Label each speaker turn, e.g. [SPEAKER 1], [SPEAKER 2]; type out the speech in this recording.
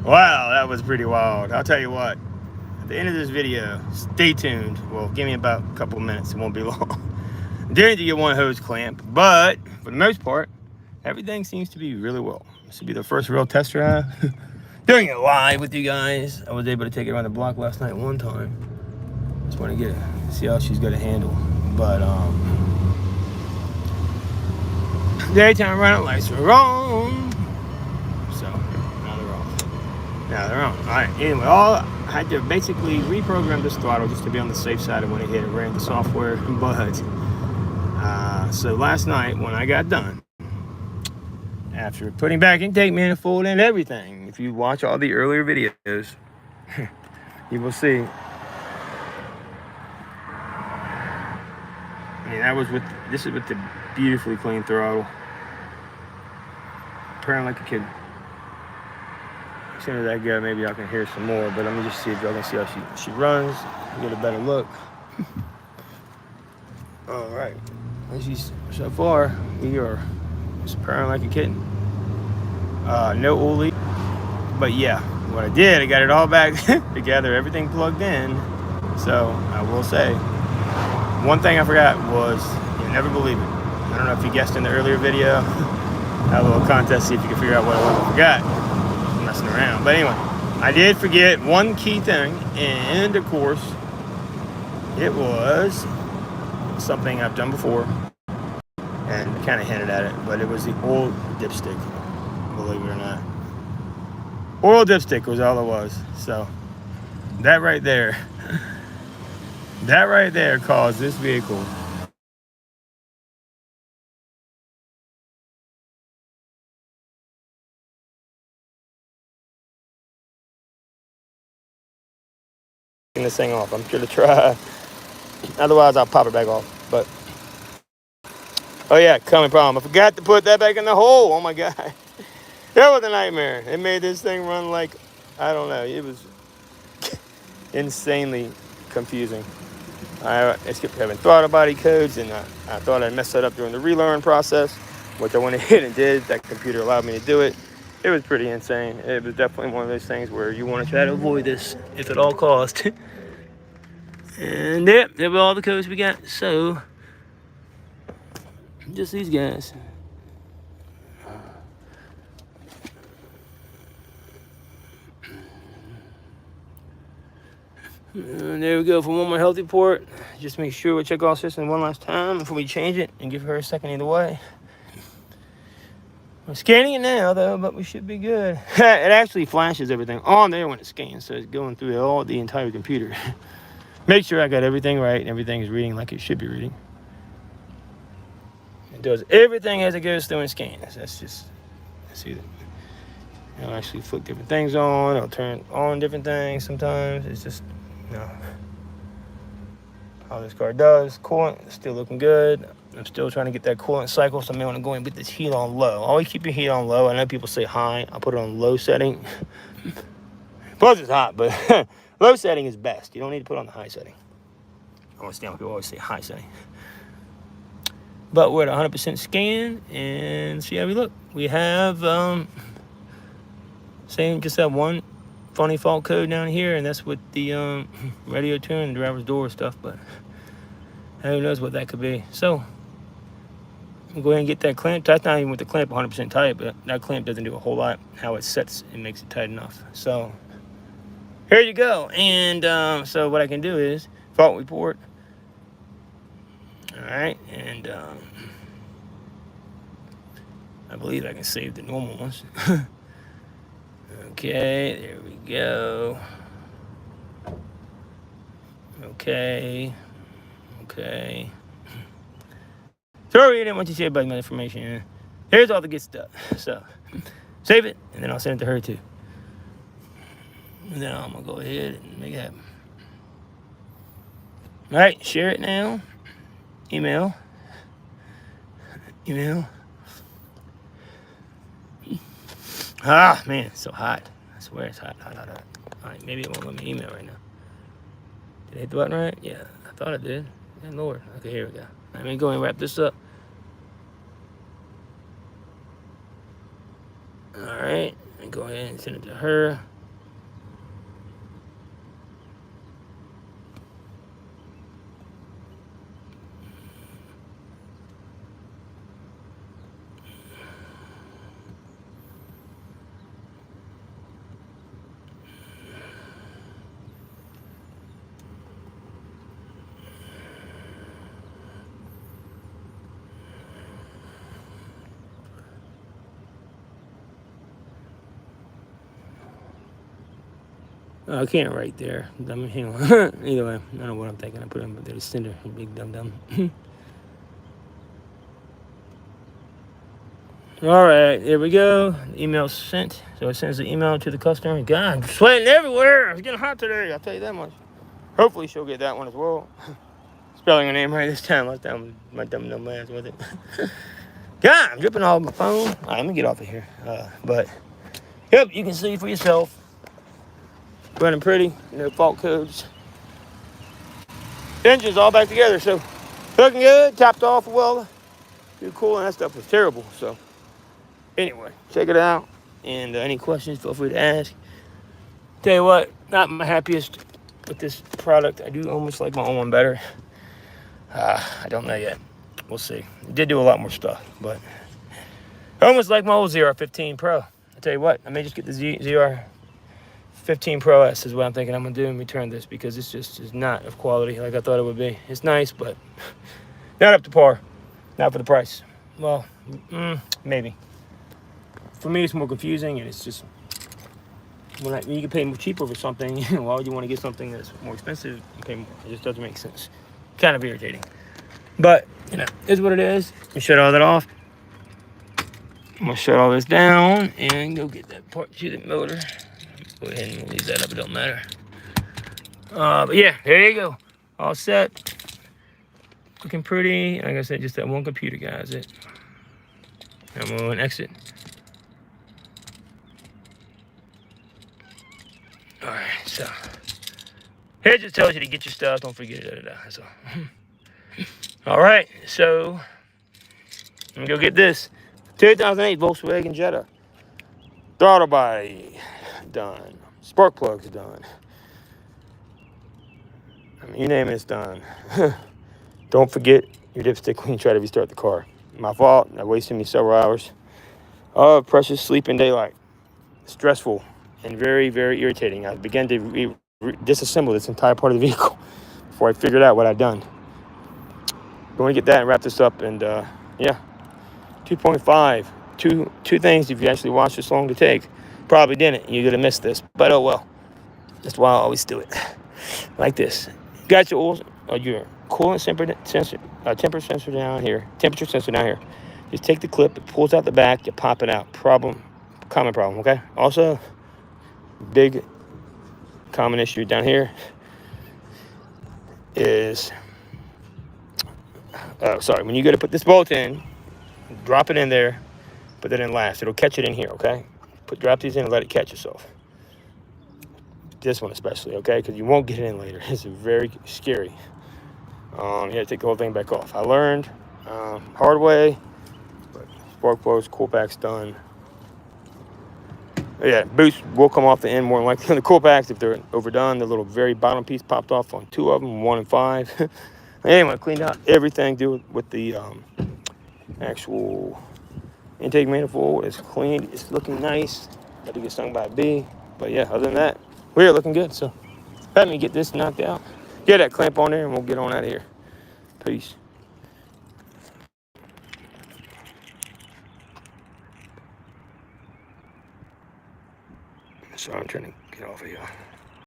[SPEAKER 1] Wow, that was pretty wild. I'll tell you what. At the end of this video, stay tuned. Well, give me about a couple minutes. It won't be long. Did get one hose clamp, but for the most part, everything seems to be really well. This will be the first real test drive. Doing it live with you guys. I was able to take it around the block last night one time. Just want to see how she's going to handle. But daytime running lights are on. So now they're off. Now they're on. All right. Anyway, I had to basically reprogram this throttle just to be on the safe side of when it hit. It ran the software, but so last night when I got done, after putting back intake manifold and everything, if you watch all the earlier videos, you will see. And this is with the beautifully clean throttle. Purring like a kid. As soon as I go, maybe y'all can hear some more, but let me just see if y'all can see how she runs, get a better look. All right. So far, we are just purring like a kitten. No oily. But yeah, what I did, I got it all back together, everything plugged in. So I will say, one thing I forgot was, you'll never believe it. I don't know if you guessed in the earlier video. Had a little contest, see if you can figure out what I forgot. I'm messing around. But anyway, I did forget one key thing, and of course, it was something I've done before and kind of hinted at it, but it was the oil dipstick, believe it or not. Oil dipstick was all it was. So that right there caused this vehicle this thing off. I'm sure to try. Otherwise, I'll pop it back off. But oh yeah, coming problem. I forgot to put that back in the hole. Oh my god, that was a nightmare. It made this thing run like, I don't know. It was insanely confusing. I skipped having throttle body codes, and I thought I messed that up during the relearn process, which I went ahead and did. That computer allowed me to do it. It was pretty insane. It was definitely one of those things where you want to try to avoid this if at all cost. And yep, there were all the codes we got. So just these guys. And there we go for one more healthy port. Just make sure we check all systems one last time before we change it and give her a second either way. We're scanning it now though, but we should be good. It actually flashes everything on there when it scans, so it's going through the entire computer. Make sure I got everything right and everything is reading like it should be reading. It does everything as it goes through and scans. That's just, see that. It'll actually flick different things on. It'll turn on different things sometimes. It's just, how this car does. Coolant is still looking good. I'm still trying to get that coolant cycle, so I may want to go and put this heat on low. Always keep your heat on low. I know people say high. I'll put it on low setting. Plus it's hot, but low setting is best. You don't need to put it on the high setting. I understand why people always say high setting. But we're at 100% scan, and see how we look. We have just that one funny fault code down here, and that's with the radio tune and driver's door stuff, but who knows what that could be. So we'll go ahead and get that clamp. That's not even with the clamp 100% tight, but that clamp doesn't do a whole lot. How it sets, it makes it tight enough. So here you go. And so what I can do is fault report. All right, and I believe I can save the normal ones. Okay, there we go. Okay. Sorry, I didn't want you to say about my information. Here's all the good stuff. So, save it, and then I'll send it to her too. And then I'm gonna go ahead and make it happen. All right, share it now. Email. Ah, man, it's so hot. I swear it's hot. All right, maybe it won't let me email right now. Did I hit the button right? Yeah, I thought I did. Good Lord. Okay, here we go. Let me go and wrap this up. All right, and go ahead and send it to her. I can't right there. I mean, hang on. Either way, I don't know what I'm thinking. I put in the extender, big dum-dum. All right, here we go. Email sent. So it sends the email to the customer. God, I'm sweating everywhere. It's getting hot today. I'll tell you that much. Hopefully she'll get that one as well. Spelling her name right this time. Last time my dumb ass with it. God, I'm dripping all over my phone. All right, let me get off of here. But, yep, you can see for yourself. Running pretty. No fault codes. Engine's all back together. So, looking good. Topped off well. Too cool, and that stuff was terrible. So, anyway, check it out. And any questions, feel free to ask. Tell you what, not my happiest with this product. I do almost like my own one better. I don't know yet. We'll see. It did do a lot more stuff, but I almost like my old ZR15 Pro. I tell you what, I may just get the ZR15 Pro S is what I'm thinking I'm going to do and return this, because this just is not of quality like I thought it would be. It's nice, but not up to par. Not for the price. Well, maybe. For me, it's more confusing, and it's just, when you can pay more cheaper for something, why would you want to get something that's more expensive and pay more? It just doesn't make sense. Kind of irritating. But, it's what it is. Let me shut all that off. I'm going to shut all this down and go get that part to the motor. Let's go ahead and leave that up. It don't matter. But yeah, there you go. All set. Looking pretty. Like I said, just that one computer, guys. I'm going to exit. All right, so here it just tells you to get your stuff. Don't forget it. That's all. All right, so let me go get this 2008 Volkswagen Jetta. Throttle body done. Spark plugs done. I mean, you name it, it's done. Don't forget your dipstick when you try to restart the car. My fault. That wasted me several hours of precious sleep in daylight. Stressful and very, very irritating. I began to disassemble this entire part of the vehicle before I figured out what I'd done. I'm going to get that and wrap this up. And yeah, 2.5. Two things, if you actually watch this long to take. Probably didn't. You're going to miss this. But oh well. That's why I always do it. Like this. Got your coolant temperature sensor down here. Temperature sensor down here. Just take the clip. It pulls out the back. You pop it out. Common problem, okay? Also, big common issue down here is, when you go to put this bolt in, drop it in there, put it in last. It'll catch it in here, okay? Drop these in and let it catch itself. This one especially, okay? Because you won't get it in later. It's very scary. You have to take the whole thing back off. I learned hard way, but spark plugs, cool pack's done. Yeah, boosts will come off the end more than likely on the cool packs if they're overdone. The little very bottom piece popped off on 2 of them, 1 and 5. Anyway, cleaned out everything. Do it with the actual intake manifold. It's clean. It's looking nice. Got to get stung by a bee. But yeah, other than that, we're looking good. So let me get this knocked out. Get that clamp on there, and we'll get on out of here. Peace. So I'm trying to get off of here.